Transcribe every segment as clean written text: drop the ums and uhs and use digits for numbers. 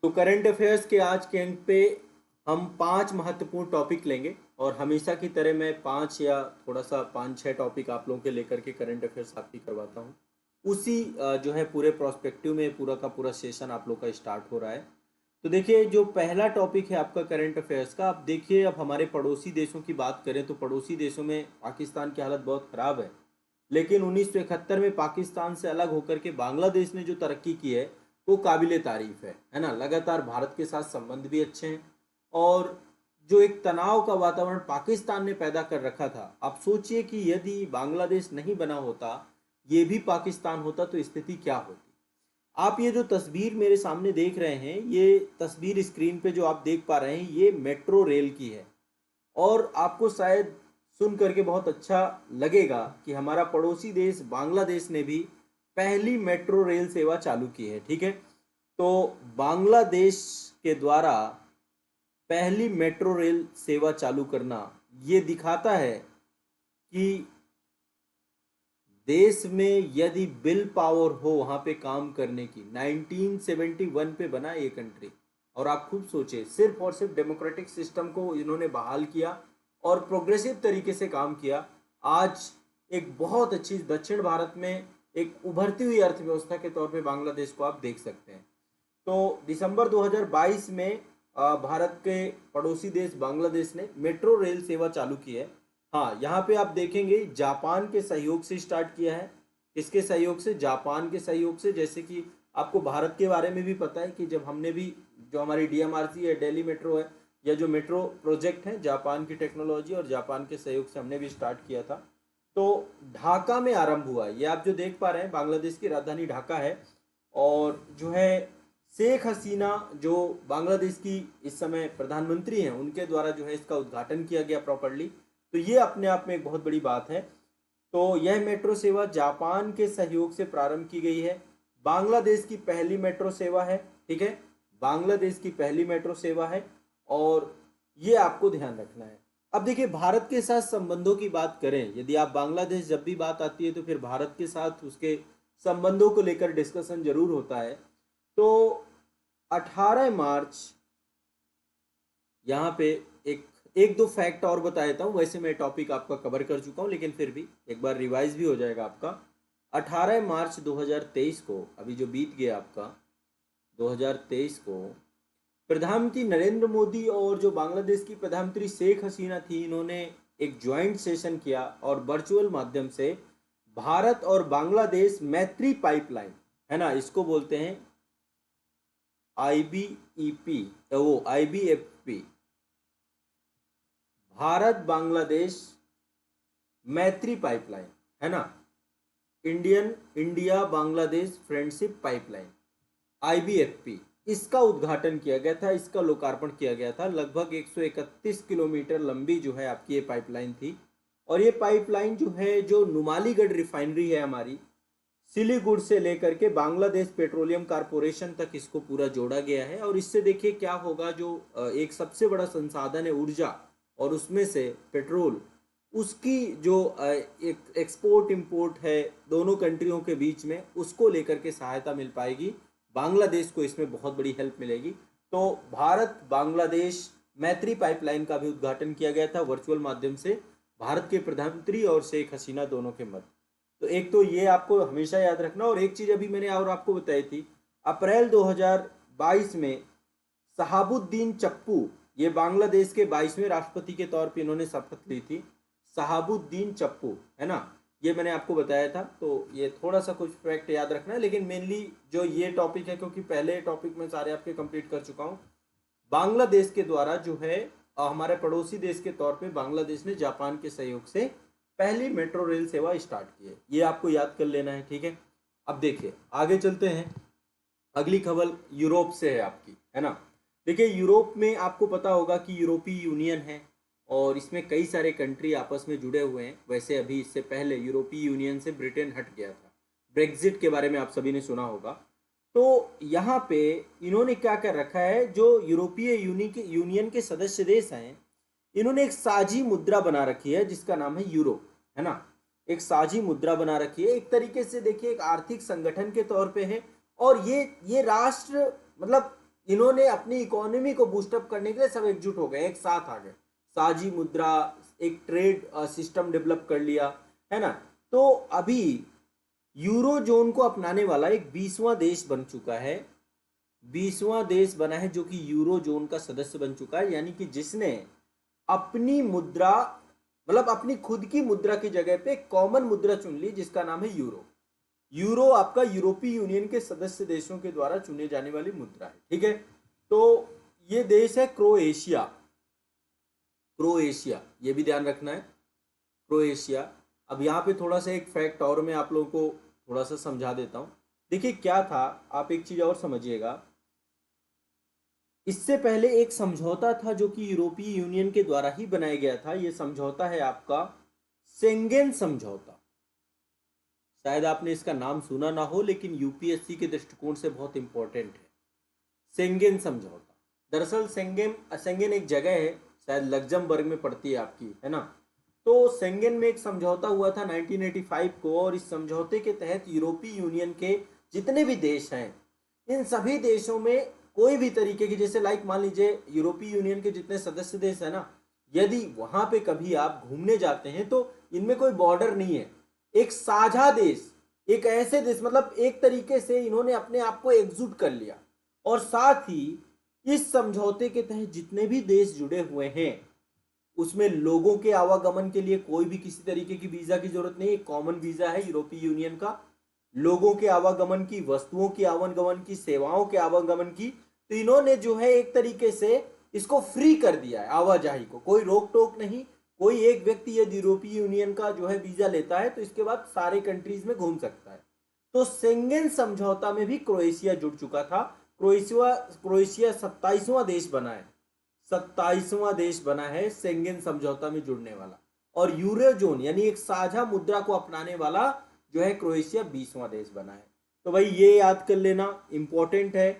तो current affairs के आज के अंक पे हम 5 महत्वपूर्ण टॉपिक लेंगे और हमेशा की तरह मैं 5 या थोड़ा सा 5-6 टॉपिक आप लोगों के लेकर के करंट अफेयर्स आपकी करवाता हूँ। उसी जो है पूरे प्रोस्पेक्टिव में पूरा का पूरा सेशन आप लोग का स्टार्ट हो रहा है। तो देखिए, जो पहला टॉपिक है आपका करंट अफेयर्स का, आप देखिए, अब हमारे पड़ोसी देशों की बात करें तो पड़ोसी देशों में पाकिस्तान की हालत बहुत ख़राब है। लेकिन 1971 में पाकिस्तान से अलग होकर के बांग्लादेश ने जो तरक्की की है वो काबिले तारीफ है ना। लगातार भारत के साथ संबंध भी अच्छे हैं और जो एक तनाव का वातावरण पाकिस्तान ने पैदा कर रखा था, आप सोचिए कि यदि बांग्लादेश नहीं बना होता, ये भी पाकिस्तान होता, तो स्थिति क्या होती। आप ये जो तस्वीर मेरे सामने देख रहे हैं, ये तस्वीर स्क्रीन पे जो आप देख पा रहे हैं, ये मेट्रो रेल की है। और आपको शायद सुन करके बहुत अच्छा लगेगा कि हमारा पड़ोसी देश बांग्लादेश ने भी पहली मेट्रो रेल सेवा चालू की है। ठीक है, तो बांग्लादेश के द्वारा पहली मेट्रो रेल सेवा चालू करना ये दिखाता है कि देश में यदि विल पावर हो वहां पे काम करने की। 1971 पे बना ये कंट्री, और आप खूब सोचे, सिर्फ और सिर्फ डेमोक्रेटिक सिस्टम को इन्होंने बहाल किया और प्रोग्रेसिव तरीके से काम किया। आज एक बहुत अच्छी दक्षिण भारत में एक उभरती हुई अर्थव्यवस्था के तौर पे बांग्लादेश को आप देख सकते हैं। तो दिसंबर 2022 में भारत के पड़ोसी देश बांग्लादेश ने मेट्रो रेल सेवा चालू की है। हाँ, यहाँ पे आप देखेंगे जापान के सहयोग से स्टार्ट किया है। किसके सहयोग से? जापान के सहयोग से। जैसे कि आपको भारत के बारे में भी पता है कि जब हमने भी, जो हमारी डीएमआरसी है, दिल्ली मेट्रो है, या जो मेट्रो प्रोजेक्ट है, जापान की टेक्नोलॉजी और जापान के सहयोग से हमने भी स्टार्ट किया था। तो ढाका में आरंभ हुआ। ये आप जो देख पा रहे हैं, बांग्लादेश की राजधानी ढाका है। और जो है शेख हसीना, जो बांग्लादेश की इस समय प्रधानमंत्री हैं, उनके द्वारा जो है इसका उद्घाटन किया गया प्रॉपर्ली। तो ये अपने आप में एक बहुत बड़ी बात है। तो यह मेट्रो सेवा जापान के सहयोग से प्रारंभ की गई है। बांग्लादेश की पहली मेट्रो सेवा है। ठीक है, बांग्लादेश की पहली मेट्रो सेवा है और ये आपको ध्यान रखना है। अब देखिए, भारत के साथ संबंधों की बात करें, यदि आप बांग्लादेश जब भी बात आती है तो फिर भारत के साथ उसके संबंधों को लेकर डिस्कशन जरूर होता है। तो 18 मार्च, यहाँ पे एक एक दो फैक्ट और बता देता हूँ। वैसे मैं टॉपिक आपका कवर कर चुका हूँ, लेकिन फिर भी एक बार रिवाइज भी हो जाएगा आपका। 18 मार्च 2023 को, अभी जो बीत गया आपका 2023 को, प्रधानमंत्री नरेंद्र मोदी और जो बांग्लादेश की प्रधानमंत्री शेख हसीना थी, इन्होंने एक ज्वाइंट सेशन किया और वर्चुअल माध्यम से भारत और बांग्लादेश मैत्री पाइपलाइन, है ना, इसको बोलते हैं IBEP, वो IBFP, भारत बांग्लादेश मैत्री पाइपलाइन, है ना, India Bangladesh friendship pipeline, IBFP, इसका उद्घाटन किया गया था, इसका लोकार्पण किया गया था। लगभग 131 किलोमीटर लंबी जो है आपकी ये पाइपलाइन थी। और ये पाइपलाइन जो है, जो नुमालीगढ़ रिफाइनरी है हमारी, सिलीगुड़ से लेकर के बांग्लादेश पेट्रोलियम कारपोरेशन तक इसको पूरा जोड़ा गया है। और इससे देखिए क्या होगा, जो एक सबसे बड़ा संसाधन है ऊर्जा, और उसमें से पेट्रोल, उसकी जो एक एक्सपोर्ट इंपोर्ट है दोनों कंट्रियों के बीच में, उसको लेकर के सहायता मिल पाएगी। बांग्लादेश को इसमें बहुत बड़ी हेल्प मिलेगी। तो भारत बांग्लादेश मैत्री पाइपलाइन का भी उद्घाटन किया गया था वर्चुअल माध्यम से, भारत के प्रधानमंत्री और शेख हसीना दोनों के मध्य। तो एक तो ये आपको हमेशा याद रखना। और एक चीज अभी मैंने और आपको बताई थी, अप्रैल 2022 में शहाबुद्दीन चप्पू, ये बांग्लादेश के 22वें राष्ट्रपति के तौर पे इन्होंने शपथ ली थी। शहाबुद्दीन चप्पू, है ना, ये मैंने आपको बताया था। तो ये थोड़ा सा कुछ फैक्ट याद रखना है, लेकिन मेनली जो ये टॉपिक है, क्योंकि पहले टॉपिक में सारे आपके कंप्लीट कर चुका हूँ। बांग्लादेश के द्वारा जो है, हमारे पड़ोसी देश के तौर पे बांग्लादेश ने जापान के सहयोग से पहली मेट्रो रेल सेवा स्टार्ट की है। ये आपको याद कर लेना है। ठीक है, अब देखिए आगे चलते हैं। अगली खबर यूरोप से है आपकी, है ना। देखिए, यूरोप में आपको पता होगा कि यूरोपीय यूनियन है और इसमें कई सारे कंट्री आपस में जुड़े हुए हैं। वैसे अभी इससे पहले यूरोपीय यूनियन से ब्रिटेन हट गया था। ब्रेग्जिट के बारे में आप सभी ने सुना होगा। तो यहाँ पे इन्होंने क्या कर रखा है, जो यूरोपीय यूनियन के सदस्य देश हैं, इन्होंने एक साझी मुद्रा बना रखी है जिसका नाम है यूरो, है ना। एक साझी मुद्रा बना रखी है, एक तरीके से देखिए एक आर्थिक संगठन के तौर पे है। और ये राष्ट्र, मतलब इन्होंने अपनी इकोनॉमी को बूस्टअप करने के लिए सब एकजुट हो गए, एक साथ आ गए, साझी मुद्रा, एक ट्रेड सिस्टम डेवलप कर लिया, है ना। तो अभी यूरो जोन को अपनाने वाला एक 20वां देश बन चुका है, 20वां देश बना है जो कि यूरो जोन का सदस्य बन चुका है, यानी कि जिसने अपनी मुद्रा, मतलब अपनी खुद की मुद्रा की जगह पे कॉमन मुद्रा चुन ली जिसका नाम है यूरो। यूरो आपका यूरोपीय यूनियन के सदस्य देशों के द्वारा चुने जाने वाली मुद्रा है, ठीक है। तो ये देश है क्रोएशिया, क्रोएशिया, ये भी ध्यान रखना है, क्रोएशिया। अब यहाँ पे थोड़ा सा एक फैक्ट और मैं आप लोगों को थोड़ा सा समझा देता हूँ। देखिए क्या था, आप एक चीज और समझिएगा, इससे पहले एक समझौता था जो कि यूरोपीय यूनियन के द्वारा ही बनाया गया था। ये समझौता है आपका शेंगेन समझौता। शायद आपने इसका नाम सुना ना हो, लेकिन यूपीएससी के दृष्टिकोण से बहुत इंपॉर्टेंट है शेंगेन समझौता। दरअसल शेंगेन एक जगह है, शायद लग्जमबर्ग में पड़ती है आपकी, है ना। तो शेंगेन में एक समझौता हुआ था 1985 को, और इस समझौते के तहत यूरोपीय यूनियन के जितने भी देश हैं, इन सभी देशों में कोई भी तरीके की, जैसे लाइक मान लीजिए यूरोपीय यूनियन के जितने सदस्य देश है ना, यदि वहां पे कभी आप घूमने जाते हैं तो इनमें कोई बॉर्डर नहीं है, एक साझा देश, एक ऐसे देश, मतलब एक तरीके से इन्होंने अपने आप को एकजुट कर लिया। और साथ ही इस समझौते के तहत जितने भी देश जुड़े हुए हैं उसमें लोगों के आवागमन के लिए कोई भी किसी तरीके की वीजा की जरूरत नहीं, एक कॉमन वीजा है यूरोपीय यूनियन का, लोगों के आवागमन की, वस्तुओं की आवागमन की, सेवाओं के आवागमन की। तो इन्होंने जो है एक तरीके से इसको फ्री कर दिया है, आवाजाही को कोई रोक टोक नहीं। कोई एक व्यक्ति यदि यूरोपीय यूनियन का जो है वीजा लेता है तो इसके बाद सारे कंट्रीज में घूम सकता है। तो शेंगेन समझौता में भी क्रोएशिया जुड़ चुका था। क्रोएशिया 27वां देश बना है, 27वां देश बना है शेंगेन समझौता में जुड़ने वाला। और यूरो जोन यानी एक साझा मुद्रा को अपनाने वाला जो है क्रोएशिया 20वां देश बना है। तो भाई ये याद कर लेना, इंपॉर्टेंट है।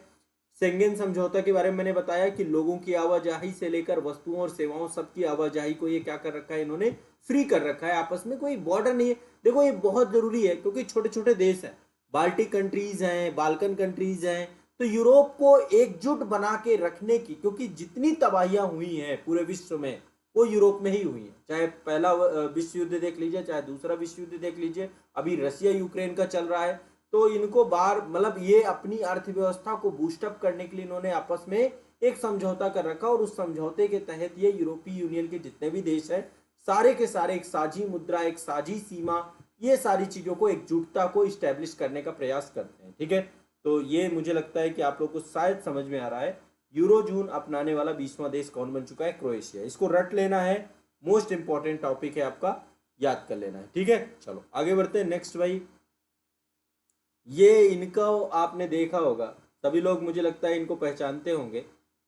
शेंगेन समझौता के बारे में मैंने बताया कि लोगों की आवाजाही से लेकर वस्तुओं और सेवाओं सबकी आवाजाही को ये क्या कर रखा है, इन्होंने फ्री कर रखा है, आपस में कोई बॉर्डर नहीं है। देखो ये बहुत जरूरी है क्योंकि छोटे छोटे देश हैं, बाल्टिक कंट्रीज हैं, बाल्कन कंट्रीज हैं, तो यूरोप को एकजुट बना के रखने की, क्योंकि जितनी तबाहियां हुई हैं पूरे विश्व में वो यूरोप में ही हुई है। चाहे पहला विश्व युद्ध देख लीजिए, चाहे दूसरा विश्व युद्ध देख लीजिए, अभी रशिया यूक्रेन का चल रहा है। तो इनको बार मतलब ये अपनी अर्थव्यवस्था को बूस्टअप करने के लिए इन्होंने आपस में एक समझौता कर रखा, और उस समझौते के तहत ये यूरोपीय यूनियन के जितने भी देश हैं सारे के सारे एक साझी मुद्रा, एक साझी सीमा, ये सारी चीजों को, एकजुटता को इस्टेब्लिश करने का प्रयास करते हैं, ठीक है। तो ये मुझे लगता है कि आप लोग को शायद समझ में आ रहा है। यूरो जून अपनाने वाला 20वां देश कौन बन चुका है? क्रोएशिया। इसको रट लेना है, मोस्ट इंपॉर्टेंट टॉपिक है आपका, याद कर लेना है, ठीक है। चलो आगे बढ़ते हैं नेक्स्ट भाई। ये इनका आपने देखा होगा, सभी लोग मुझे लगता है इनको पहचानते होंगे,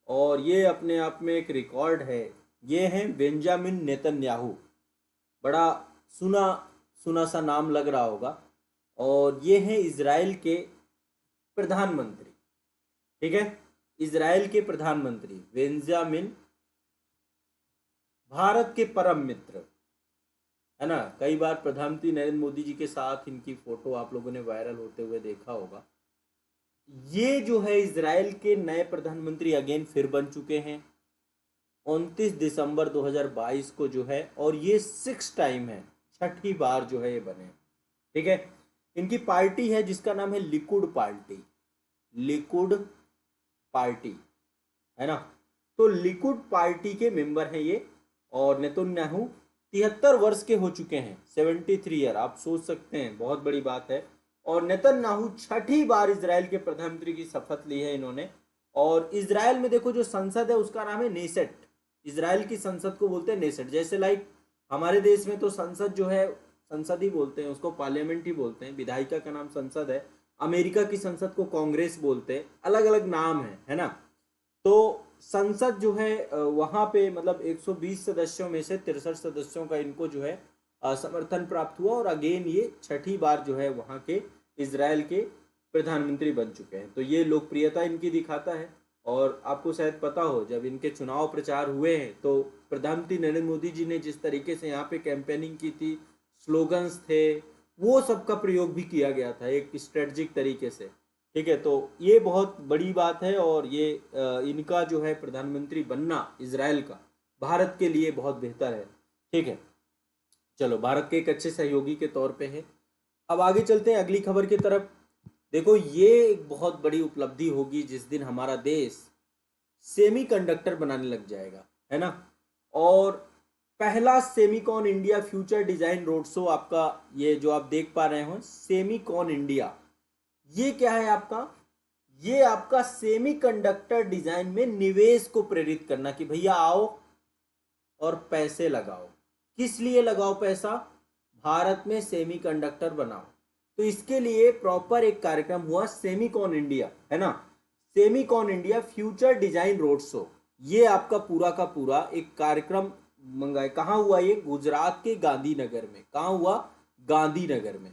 और ये अपने आप में एक रिकॉर्ड है। ये हैं बेंजामिन नेतन्याहू, बड़ा सुना सुना सा नाम लग रहा होगा, और ये हैं इजराइल के प्रधानमंत्री, ठीक है। इजराइल के प्रधानमंत्री बेंजामिन, भारत के परम मित्र, है ना। कई बार प्रधानमंत्री नरेंद्र मोदी जी के साथ इनकी फोटो आप लोगों ने वायरल होते हुए देखा होगा। ये जो है इजराइल के नए प्रधानमंत्री अगेन फिर बन चुके हैं 29 दिसंबर 2022 को जो है, और ये 6 टाइम है, 6ठी बार जो है ये बने, ठीक है। इनकी पार्टी है जिसका नाम है लिकुड पार्टी, लिकुड पार्टी, है ना। तो लिकुड पार्टी के मेंबर हैं ये, और नेतन्याहू 73 वर्ष के हो चुके हैं, 73 ईयर, आप सोच सकते हैं बहुत बड़ी बात है। और नेतन्याहू 6ठी बार इजराइल के प्रधानमंत्री की शपथ ली है इन्होंने। और इजराइल में देखो जो संसद है उसका नाम है नेसेट, इजराइल की संसद को बोलते हैं नेसेट। जैसे लाइक हमारे देश में तो संसद जो है संसद ही बोलते हैं, उसको पार्लियामेंट ही बोलते हैं, विधायिका का नाम संसद है। अमेरिका की संसद को कांग्रेस बोलते हैं, अलग अलग नाम है ना। तो संसद जो है वहां पे मतलब 120 सदस्यों में से 63 सदस्यों का इनको जो है समर्थन प्राप्त हुआ, और अगेन ये 6ठी बार जो है वहां के इजराइल के प्रधानमंत्री बन चुके हैं। तो ये लोकप्रियता इनकी दिखाता है। और आपको शायद पता हो जब इनके चुनाव प्रचार हुए हैं तो प्रधानमंत्री नरेंद्र मोदी जी ने जिस तरीके से यहाँ पे कैंपेनिंग की थी, स्लोगन्स थे, वो सबका प्रयोग भी किया गया था एक स्ट्रेटजिक तरीके से, ठीक है, तो ये बहुत बड़ी बात है और ये इनका जो है प्रधानमंत्री बनना इजराइल का भारत के लिए बहुत बेहतर है। ठीक है, चलो भारत के एक अच्छे सहयोगी के तौर पे है। अब आगे चलते हैं अगली खबर की तरफ। देखो ये एक बहुत बड़ी उपलब्धि होगी जिस दिन हमारा देश सेमीकंडक्टर बनाने लग जाएगा, है ना। और पहला Semicon India future design road show आपका, ये जो आप देख पा रहे हो सेमीकॉन इंडिया, ये क्या है आपका, ये आपका सेमीकंडक्टर डिजाइन में निवेश को प्रेरित करना कि भैया आओ और पैसे लगाओ। किस लिए लगाओ पैसा, भारत में सेमीकंडक्टर बनाओ। तो इसके लिए प्रॉपर एक कार्यक्रम हुआ सेमीकॉन इंडिया, है ना, Semicon India future design road show. ये आपका पूरा का पूरा एक कार्यक्रम मंगाए, कहाँ हुआ ये, गुजरात के गांधीनगर में। कहाँ हुआ, गांधीनगर में।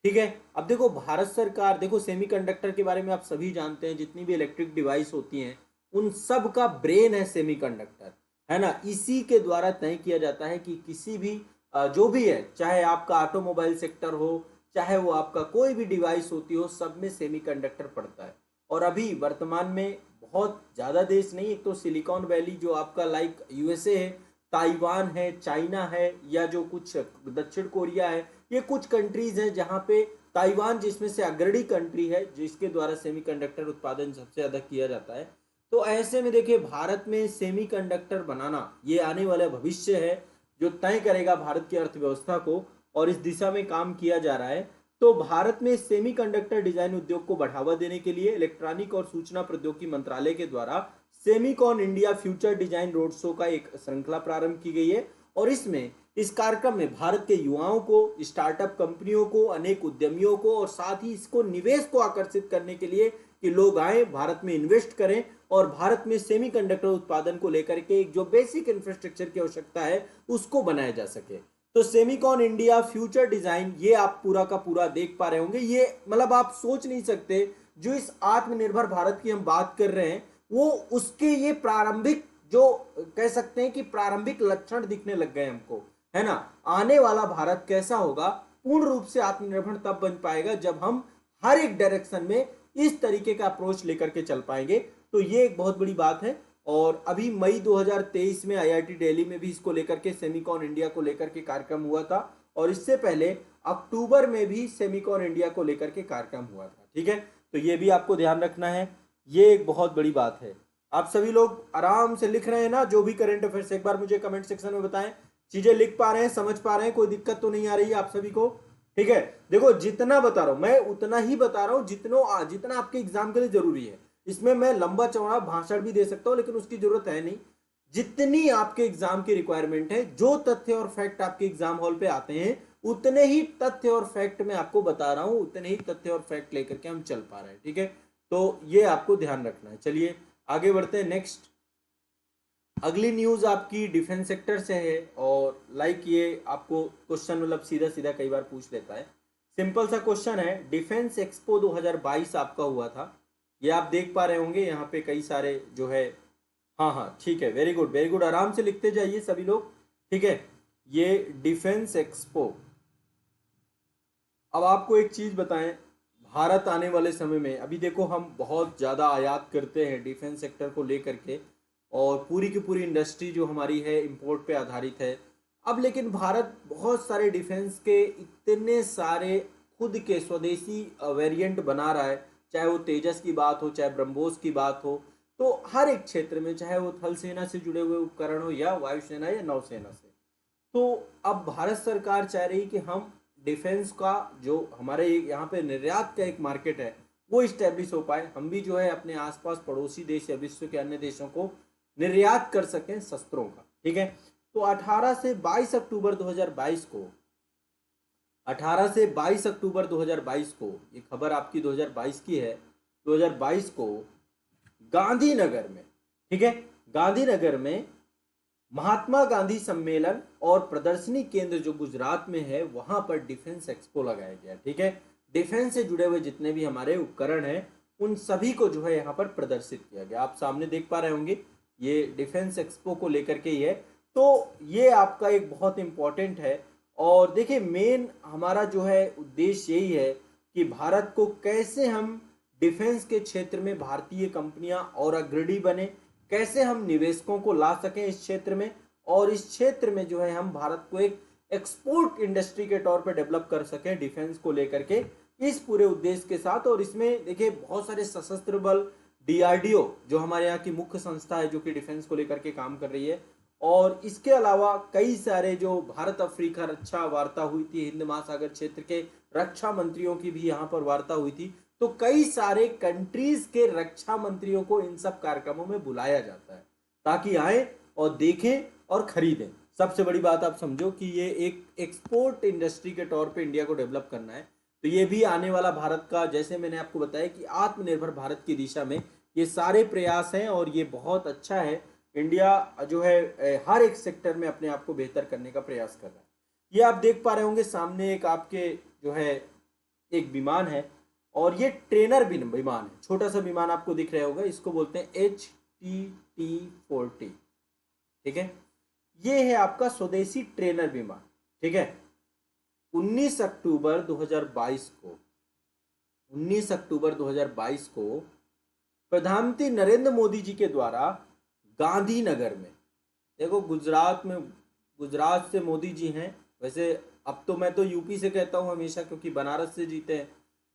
ठीक है, अब देखो भारत सरकार, देखो सेमीकंडक्टर के बारे में आप सभी जानते हैं, जितनी भी इलेक्ट्रिक डिवाइस होती हैं उन सब का ब्रेन है सेमीकंडक्टर, है ना। इसी के द्वारा तय किया जाता है कि किसी भी जो भी है, चाहे आपका ऑटोमोबाइल सेक्टर हो, चाहे वो आपका कोई भी डिवाइस होती हो, सब में सेमीकंडक्टर पड़ता है। और अभी वर्तमान में बहुत ज़्यादा देश नहीं, एक तो सिलिकॉन वैली जो आपका लाइक यूएसए है, ताइवान है, चाइना है, या जो कुछ दक्षिण कोरिया है, ये कुछ कंट्रीज हैं जहाँ पे, ताइवान जिसमें से अग्रणी कंट्री है जिसके द्वारा सेमीकंडक्टर उत्पादन सबसे ज़्यादा किया जाता है। तो ऐसे में देखिए भारत में सेमीकंडक्टर बनाना ये आने वाला भविष्य है जो तय करेगा भारत की अर्थव्यवस्था को, और इस दिशा में काम किया जा रहा है। तो भारत में सेमीकंडक्टर डिजाइन उद्योग को बढ़ावा देने के लिए इलेक्ट्रॉनिक और सूचना प्रौद्योगिकी मंत्रालय के द्वारा Semicon India future design road show का एक श्रृंखला प्रारंभ की गई है। और इसमें, इस कार्यक्रम में भारत के युवाओं को, स्टार्टअप कंपनियों को, अनेक उद्यमियों को, और साथ ही इसको निवेश को आकर्षित करने के लिए कि लोग आए भारत में इन्वेस्ट करें और भारत में सेमीकंडक्टर उत्पादन को लेकर के एक जो बेसिक इंफ्रास्ट्रक्चर की आवश्यकता है उसको बनाया जा सके। तो सेमीकॉन इंडिया फ्यूचर डिजाइन ये आप पूरा का पूरा देख पा रहे होंगे। ये मतलब आप सोच नहीं सकते, जो इस आत्मनिर्भर भारत की हम बात कर रहे हैं वो उसके ये प्रारंभिक, जो कह सकते हैं कि प्रारंभिक लक्षण दिखने लग गए हमको, है ना। आने वाला भारत कैसा होगा, पूर्ण रूप से आत्मनिर्भर तब बन पाएगा जब हम हर एक डायरेक्शन में इस तरीके का अप्रोच लेकर के चल पाएंगे। तो ये एक बहुत बड़ी बात है। और अभी मई 2023 में आईआईटी दिल्ली में भी इसको लेकर के, सेमीकॉन इंडिया को लेकर के कार्यक्रम हुआ था, और इससे पहले अक्टूबर में भी सेमीकॉन इंडिया को लेकर के कार्यक्रम हुआ था। ठीक है, तो ये भी आपको ध्यान रखना है, ये एक बहुत बड़ी बात है। आप सभी लोग आराम से लिख रहे हैं ना, जो भी करंट अफेयर्स, एक बार मुझे कमेंट सेक्शन में बताएं, चीजें लिख पा रहे हैं, समझ पा रहे हैं, कोई दिक्कत तो नहीं आ रही है आप सभी को। ठीक है, देखो जितना बता रहा हूं मैं उतना ही बता रहा हूं, जितना आपके एग्जाम के लिए जरूरी है। इसमें मैं लंबा चौड़ा भाषण भी दे सकता हूं, लेकिन उसकी जरूरत है नहीं। जितनी आपके एग्जाम की रिक्वायरमेंट है, जो तथ्य और फैक्ट आपके एग्जाम हॉल पे आते हैं, उतने ही तथ्य और फैक्ट मैं आपको बता रहा हूं, उतने ही तथ्य और फैक्ट लेकर के हम चल पा रहे हैं। ठीक है, तो ये आपको ध्यान रखना है। चलिए आगे बढ़ते हैं। नेक्स्ट अगली न्यूज आपकी डिफेंस सेक्टर से है, और लाइक ये आपको क्वेश्चन मतलब सीधा सीधा कई बार पूछ लेता है। सिंपल सा क्वेश्चन है, डिफेंस एक्सपो 2022 आपका हुआ था, ये आप देख पा रहे होंगे यहाँ पे कई सारे जो है, हाँ हाँ ठीक है, वेरी गुड वेरी गुड, आराम से लिखते जाइए सभी लोग। ठीक है, ये डिफेंस एक्सपो। अब आपको एक चीज बताएं, भारत आने वाले समय में, अभी देखो हम बहुत ज़्यादा आयात करते हैं डिफेंस सेक्टर को लेकर के, और पूरी की पूरी इंडस्ट्री जो हमारी है इंपोर्ट पे आधारित है। अब लेकिन भारत बहुत सारे डिफेंस के इतने सारे खुद के स्वदेशी वेरिएंट बना रहा है, चाहे वो तेजस की बात हो, चाहे ब्रह्मोस की बात हो, तो हर एक क्षेत्र में, चाहे वो थल सेना से जुड़े हुए उपकरण हो या वायुसेना या नौसेना से। तो अब भारत सरकार चाह रही कि हम डिफेंस का जो हमारे यहाँ पे निर्यात का एक मार्केट है वो इस्टेब्लिश हो पाए, हम भी जो है अपने आसपास पड़ोसी देश या विश्व के अन्य देशों को निर्यात कर सकें शस्त्रों का। ठीक है, तो 18 से 22 अक्टूबर 2022 को, 18 से 22 अक्टूबर 2022 को, ये खबर आपकी 2022 की है, 2022 को गांधीनगर में, ठीक है, गांधीनगर में महात्मा गांधी सम्मेलन और प्रदर्शनी केंद्र जो गुजरात में है वहां पर डिफेंस एक्सपो लगाया गया। ठीक है, डिफेंस से जुड़े हुए जितने भी हमारे उपकरण हैं उन सभी को जो है यहाँ पर प्रदर्शित किया गया। आप सामने देख पा रहे होंगे, ये डिफेंस एक्सपो को लेकर के ही है। तो ये आपका एक बहुत इंपॉर्टेंट है, और देखिए मेन हमारा जो है उद्देश्य यही है कि भारत को कैसे हम डिफेंस के क्षेत्र में भारतीय कंपनियां और अग्रणी बने, कैसे हम निवेशकों को ला सकें इस क्षेत्र में, और इस क्षेत्र में जो है हम भारत को एक एक्सपोर्ट इंडस्ट्री के तौर पर डेवलप कर सकें डिफेंस को लेकर के, इस पूरे उद्देश्य के साथ। और इसमें देखिए बहुत सारे सशस्त्र बल, डीआरडीओ जो हमारे यहाँ की मुख्य संस्था है जो कि डिफेंस को लेकर के काम कर रही है, और इसके अलावा कई सारे जो भारत अफ्रीका रक्षा वार्ता हुई थी, हिंद महासागर क्षेत्र के रक्षा मंत्रियों की भी यहाँ पर वार्ता हुई थी, तो कई सारे कंट्रीज के रक्षा मंत्रियों को इन सब कार्यक्रमों में बुलाया जाता है ताकि आए और देखें और खरीदें। सबसे बड़ी बात आप समझो कि ये एक एक्सपोर्ट इंडस्ट्री के तौर पे इंडिया को डेवलप करना है, तो ये भी आने वाला भारत का, जैसे मैंने आपको बताया कि आत्मनिर्भर भारत की दिशा में ये सारे प्रयास हैं, और ये बहुत अच्छा है। इंडिया जो है हर एक सेक्टर में अपने आप को बेहतर करने का प्रयास कर रहा है। ये आप देख पा रहे होंगे सामने एक आपके जो है एक विमान है, और ये ट्रेनर विमान है, छोटा सा विमान आपको दिख रहा होगा, इसको बोलते हैं HTT-40। ठीक है, ये है आपका स्वदेशी ट्रेनर विमान। ठीक है, 19 अक्टूबर 2022 को 19 अक्टूबर 2022 को प्रधानमंत्री नरेंद्र मोदी जी के द्वारा गांधीनगर में, देखो गुजरात से मोदी जी हैं, वैसे अब तो मैं तो यूपी से कहता हूं हमेशा क्योंकि बनारस से जीते हैं,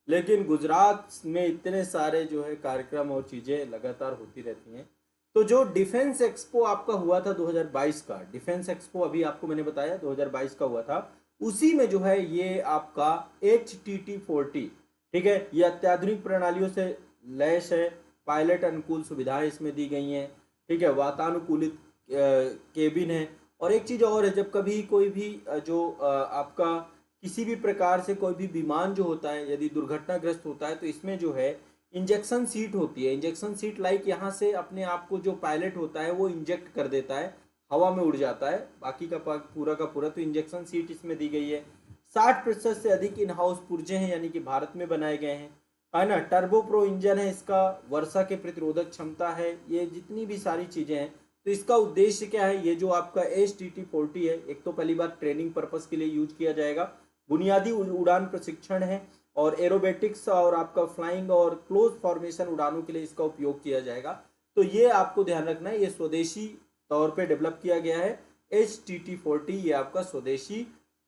लेकिन गुजरात में इतने सारे जो है कार्यक्रम और चीज़ें लगातार होती रहती हैं। तो जो डिफेंस एक्सपो आपका हुआ था 2022 का, डिफेंस एक्सपो अभी आपको मैंने बताया 2022 का हुआ था, उसी में जो है ये आपका HTT-40, ठीक है, ये अत्याधुनिक प्रणालियों से लैस है, पायलट अनुकूल सुविधाएं इसमें दी गई हैं। ठीक है, वातानुकूलित केबिन है, और एक चीज़ और है, जब कभी कोई भी जो आपका किसी भी प्रकार से कोई भी विमान जो होता है यदि दुर्घटनाग्रस्त होता है, तो इसमें जो है इंजेक्शन सीट होती है। इंजेक्शन सीट लाइक यहाँ से अपने आप को जो पायलट होता है वो इंजेक्ट कर देता है, हवा में उड़ जाता है, बाकी का पूरा का पूरा तो इंजेक्शन सीट इसमें दी गई है। 60% से अधिक इन हाउस पुर्जे हैं, यानी कि भारत में बनाए गए हैं, है ना। टर्बो प्रो इंजन है इसका, वर्षा के प्रतिरोधक क्षमता है, ये जितनी भी सारी चीज़ें हैं। तो इसका उद्देश्य क्या है, ये जो आपका HTT-40 है, एक तो पहली बात ट्रेनिंग पर्पस के लिए यूज किया जाएगा, बुनियादी उड़ान प्रशिक्षण है, और एरोबेटिक्स और आपका फ्लाइंग और क्लोज फॉर्मेशन उड़ानों के लिए इसका उपयोग किया जाएगा। तो ये आपको ध्यान रखना है, ये स्वदेशी तौर पे डेवलप किया गया है HTT-40, ये आपका स्वदेशी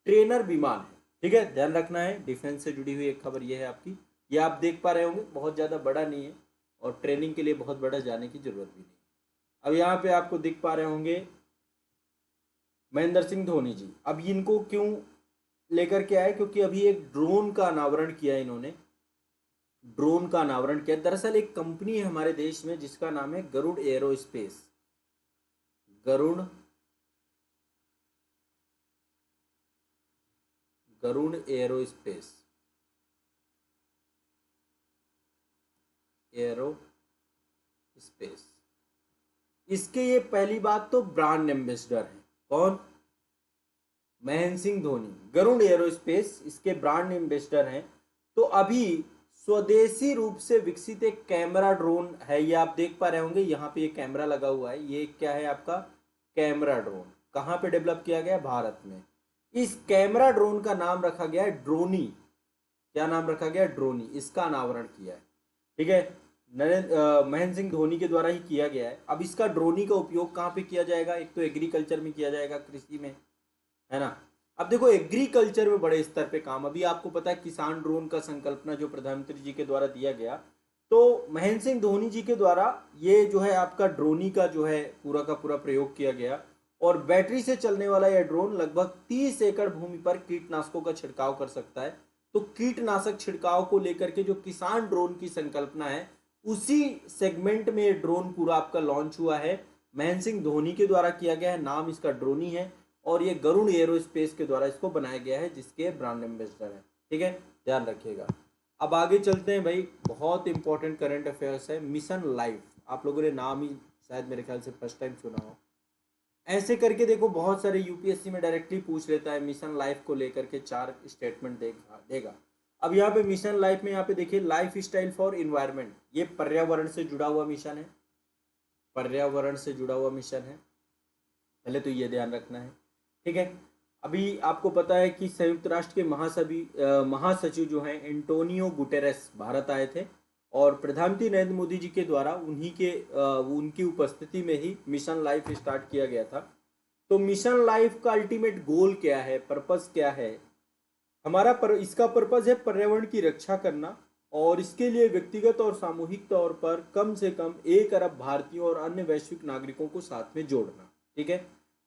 ट्रेनर विमान है। ठीक है, ध्यान रखना है। डिफेंस से जुड़ी हुई एक खबर ये है आपकी, ये आप देख पा रहे होंगे, बहुत ज़्यादा बड़ा नहीं है और ट्रेनिंग के लिए बहुत बड़ा जाने की जरूरत भी नहीं। अब यहाँ पे आपको दिख पा रहे होंगे महेंद्र सिंह धोनी जी। अब इनको क्यों लेकर के आए, क्योंकि अभी एक ड्रोन का अनावरण किया इन्होंने, ड्रोन का अनावरण किया। दरअसल एक कंपनी है हमारे देश में जिसका नाम है गरुड़ एरोस्पेस, गरुड़ एरोस्पेस, इसके ये पहली बात तो ब्रांड एम्बेसडर है। कौन? महेंद्र सिंह धोनी। गरुड़ एरोस्पेस इसके ब्रांड एम्बेसडर हैं। तो अभी स्वदेशी रूप से विकसित एक कैमरा ड्रोन है, ये आप देख पा रहे होंगे, यहाँ पे ये कैमरा लगा हुआ है, ये क्या है आपका कैमरा ड्रोन। कहाँ पे डेवलप किया गया? भारत में। इस कैमरा ड्रोन का नाम रखा गया है ड्रोनी। क्या नाम रखा गया? ड्रोनी। इसका अनावरण किया है, ठीक है, महेंद्र सिंह धोनी के द्वारा ही किया गया है। अब इसका ड्रोनी का उपयोग कहाँ पे किया जाएगा? एक तो एग्रीकल्चर में किया जाएगा, कृषि में, है ना। अब देखो एग्रीकल्चर में बड़े स्तर पे काम, अभी आपको पता है किसान ड्रोन का संकल्पना जो प्रधानमंत्री जी के द्वारा दिया गया, तो महेंद्र सिंह धोनी जी के द्वारा ये जो है आपका ड्रोनी का जो है पूरा का पूरा प्रयोग किया गया। और बैटरी से चलने वाला यह ड्रोन लगभग 30 एकड़ भूमि पर कीटनाशकों का छिड़काव कर सकता है। तो कीटनाशक छिड़काव को लेकर के जो किसान ड्रोन की संकल्पना है, उसी सेगमेंट में ये ड्रोन पूरा आपका लॉन्च हुआ है, महेंद्र सिंह धोनी के द्वारा किया गया है, नाम इसका ड्रोनी है, और ये गरुड़ एरोस्पेस के द्वारा इसको बनाया गया है, जिसके ब्रांड एम्बेसडर है। ठीक है, ध्यान रखिएगा। अब आगे चलते हैं भाई, बहुत इंपॉर्टेंट करंट अफेयर्स है। मिशन लाइफ, आप लोगों ने नाम ही शायद मेरे ख्याल से फर्स्ट टाइम सुना हो। ऐसे करके देखो बहुत सारे यूपीएससी में डायरेक्टली पूछ लेता है, मिशन लाइफ को लेकर के 4 स्टेटमेंट देगा। अब यहाँ पे मिशन लाइफ में यहाँ पे देखिए, लाइफ स्टाइल फॉर इन्वायरमेंट, ये पर्यावरण से जुड़ा हुआ मिशन है, पर्यावरण से जुड़ा हुआ मिशन है, पहले तो ये ध्यान रखना है। ठीक है, अभी आपको पता है कि संयुक्त राष्ट्र के महासचिव जो हैं एंटोनियो गुटेरेस भारत आए थे, और प्रधानमंत्री नरेंद्र मोदी जी के द्वारा उनकी उपस्थिति में ही मिशन लाइफ स्टार्ट किया गया था। तो मिशन लाइफ का अल्टीमेट गोल क्या है, पर्पस क्या है? इसका पर्पस है पर्यावरण की रक्षा करना, और इसके लिए व्यक्तिगत और सामूहिक तौर पर कम से कम 1 अरब भारतीयों और अन्य वैश्विक नागरिकों को साथ में जोड़ना। ठीक है,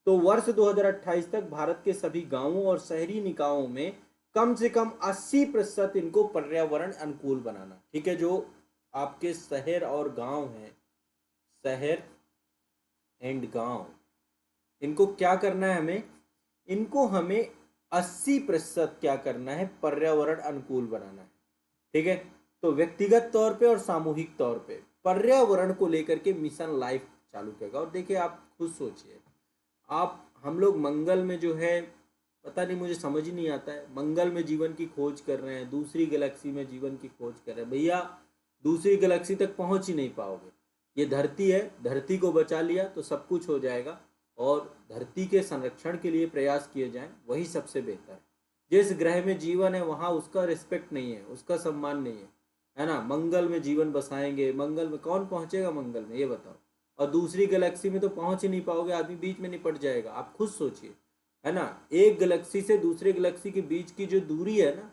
तो वर्ष 2028 तक भारत के सभी गांवों और शहरी निकायों में कम से कम 80% इनको पर्यावरण अनुकूल बनाना। ठीक है, जो आपके शहर और गांव हैं, शहर एंड गांव, इनको क्या करना है? इनको हमें 80% क्या करना है? पर्यावरण अनुकूल बनाना है। ठीक है, तो व्यक्तिगत तौर पे और सामूहिक तौर पे पर्यावरण को लेकर के मिशन लाइफ चालू किया। और देखिए, आप खुद सोचिए, हम लोग मंगल में जो है, पता नहीं, मुझे समझ ही नहीं आता है, मंगल में जीवन की खोज कर रहे हैं, दूसरी गैलेक्सी में जीवन की खोज कर रहे हैं। भैया, दूसरी गैलेक्सी तक पहुंच ही नहीं पाओगे। ये धरती है, धरती को बचा लिया तो सब कुछ हो जाएगा, और धरती के संरक्षण के लिए प्रयास किए जाएं, वही सबसे बेहतर है। जिस ग्रह में जीवन है वहाँ उसका रिस्पेक्ट नहीं है, उसका सम्मान नहीं है ना? मंगल में जीवन बसाएंगे, मंगल में कौन पहुंचेगा? मंगल में, ये बताओ। और दूसरी गैलेक्सी में तो पहुंच ही नहीं पाओगे, आदमी बीच में निपट जाएगा। आप खुद सोचिए, है ना? एक गैलेक्सी से दूसरे गैलेक्सी के बीच की जो दूरी है ना,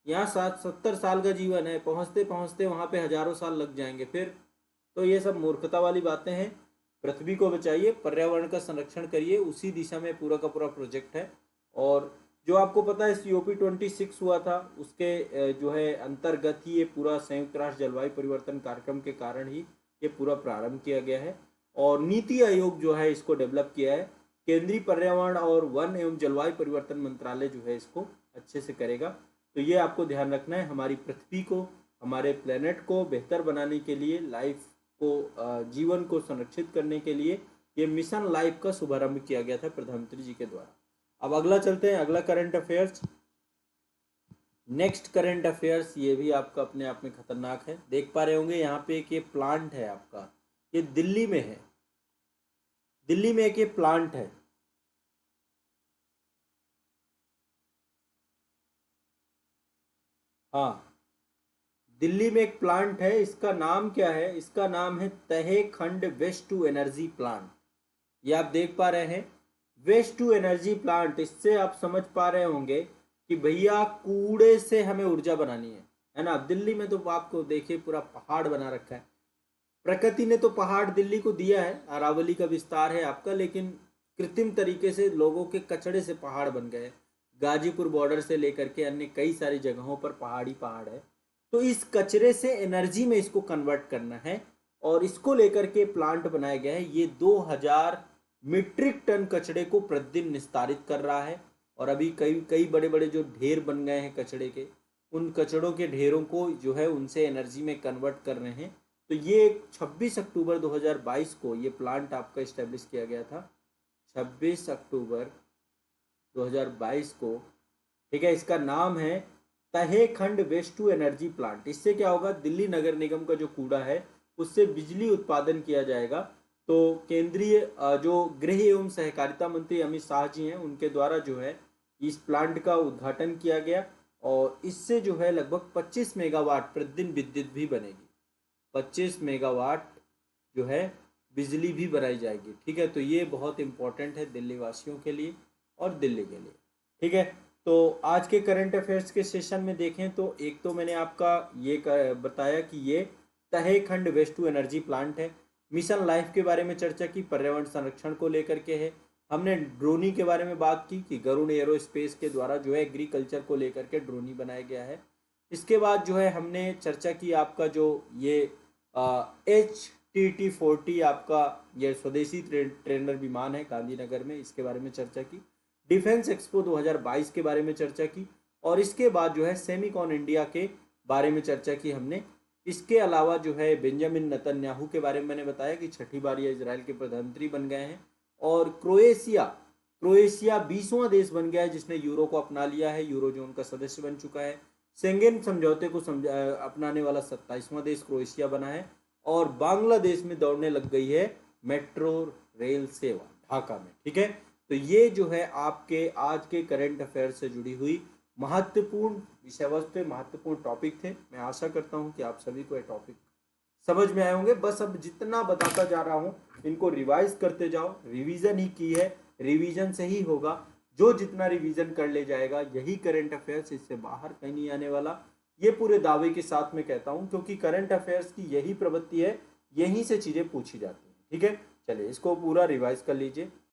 यहाँ 70 साल का जीवन है, पहुँचते पहुँचते वहाँ पे हजारों साल लग जाएंगे फिर। तो ये सब मूर्खता वाली बातें हैं। पृथ्वी को बचाइए, पर्यावरण का संरक्षण करिए, उसी दिशा में पूरा का पूरा प्रोजेक्ट है। और जो आपको पता है, COP26 हुआ था, उसके जो है अंतर्गत ही ये पूरा संयुक्त राष्ट्र जलवायु परिवर्तन कार्यक्रम के कारण ही ये पूरा प्रारंभ किया गया है। और नीति आयोग जो है इसको डेवलप किया है। केंद्रीय पर्यावरण और वन एवं जलवायु परिवर्तन मंत्रालय जो है इसको अच्छे से करेगा। तो ये आपको ध्यान रखना है, हमारी पृथ्वी को, हमारे प्लेनेट को बेहतर बनाने के लिए, लाइफ को, जीवन को संरक्षित करने के लिए ये मिशन लाइफ का शुभारंभ किया गया था प्रधानमंत्री जी के द्वारा। अब अगला चलते हैं, अगला current affairs. Next current affairs, ये भी आपका अपने आप में खतरनाक है। देख पा रहे होंगे यहाँ पे एक ये प्लांट है आपका, ये दिल्ली में है, दिल्ली में एक ये प्लांट है। हाँ, दिल्ली में एक प्लांट है, इसका नाम क्या है? इसका नाम है तहे खंड वेस्ट टू एनर्जी प्लांट। ये आप देख पा रहे हैं, वेस्ट टू एनर्जी प्लांट। इससे आप समझ पा रहे होंगे कि भैया कूड़े से हमें ऊर्जा बनानी है ना? दिल्ली में तो आपको देखिए पूरा पहाड़ बना रखा है। प्रकृति ने तो पहाड़ दिल्ली को दिया है, अरावली का विस्तार है आपका, लेकिन कृत्रिम तरीके से लोगों के कचड़े से पहाड़ बन गए। गाजीपुर बॉर्डर से लेकर के अन्य कई सारी जगहों पर पहाड़ी पहाड़ है। तो इस कचरे से एनर्जी में इसको कन्वर्ट करना है, और इसको लेकर के प्लांट बनाया गया है। ये 2000 मीट्रिक टन कचड़े को प्रतिदिन निस्तारित कर रहा है। और अभी कई कई बड़े बड़े जो ढेर बन गए हैं कचड़े के, उन कचड़ों के ढेरों को जो है उनसे एनर्जी में कन्वर्ट कर रहे हैं। तो ये 26 अक्टूबर 2022 को ये प्लांट आपका इस्टेब्लिश किया गया था, 26 अक्टूबर 2022 को। ठीक है, इसका नाम है तहे खंड वेस्ट टू एनर्जी प्लांट। इससे क्या होगा? दिल्ली नगर निगम का जो कूड़ा है उससे बिजली उत्पादन किया जाएगा। तो केंद्रीय जो गृह एवं सहकारिता मंत्री अमित शाह जी हैं, उनके द्वारा जो है इस प्लांट का उद्घाटन किया गया, और इससे जो है लगभग 25 मेगावाट प्रतिदिन विद्युत भी बनेगी। 25 मेगावाट जो है बिजली भी बनाई जाएगी। ठीक है, तो ये बहुत इंपॉर्टेंट है दिल्ली वासियों के लिए और दिल्ली के लिए। ठीक है, तो आज के करंट अफेयर्स के सेशन में देखें तो एक तो मैंने आपका ये बताया कि ये तहे खंड वेस्ट टू एनर्जी प्लांट है। मिशन लाइफ के बारे में चर्चा की, पर्यावरण संरक्षण को लेकर के है। हमने ड्रोनी के बारे में बात की कि गरुड़ एरोस्पेस के द्वारा जो है एग्रीकल्चर को लेकर के ड्रोनी बनाया गया है। इसके बाद जो है हमने चर्चा की आपका जो ये HTT-40 आपका ये स्वदेशी ट्रेनर विमान है गांधीनगर में, इसके बारे में चर्चा की। डिफेंस एक्सपो 2022 के बारे में चर्चा की, और इसके बाद जो है सेमिकॉन इंडिया के बारे में चर्चा की हमने। इसके अलावा जो है बेंजामिन नेतन्याहू के बारे में मैंने बताया कि छठी बार ये इजराइल के प्रधानमंत्री बन गए हैं। और क्रोएशिया 20वां देश बन गया है जिसने यूरो को अपना लिया है, यूरो जोन का सदस्य बन चुका है। शेंगेन समझौते को अपनाने वाला 27वां देश क्रोएशिया बना है। और बांग्लादेश में दौड़ने लग गई है मेट्रो रेल सेवा ढाका में। ठीक है, तो ये जो है आपके आज के करंट अफेयर से जुड़ी हुई महत्वपूर्ण विषय वस्तु, महत्वपूर्ण टॉपिक थे। मैं आशा करता हूँ कि आप सभी को ये टॉपिक समझ में आए होंगे। बस अब जितना बताता जा रहा हूँ इनको रिवाइज करते जाओ, रिवीजन ही की है, रिवीजन से ही होगा। जो जितना रिवीजन कर ले जाएगा यही करंट अफेयर्स, इससे बाहर कहीं नहीं आने वाला। ये पूरे दावे के साथ मैं कहता हूँ, क्योंकि करंट अफेयर्स की यही प्रवृत्ति है, यहीं से चीजें पूछी जाती हैं। ठीक है, चलिए इसको पूरा रिवाइज कर लीजिए।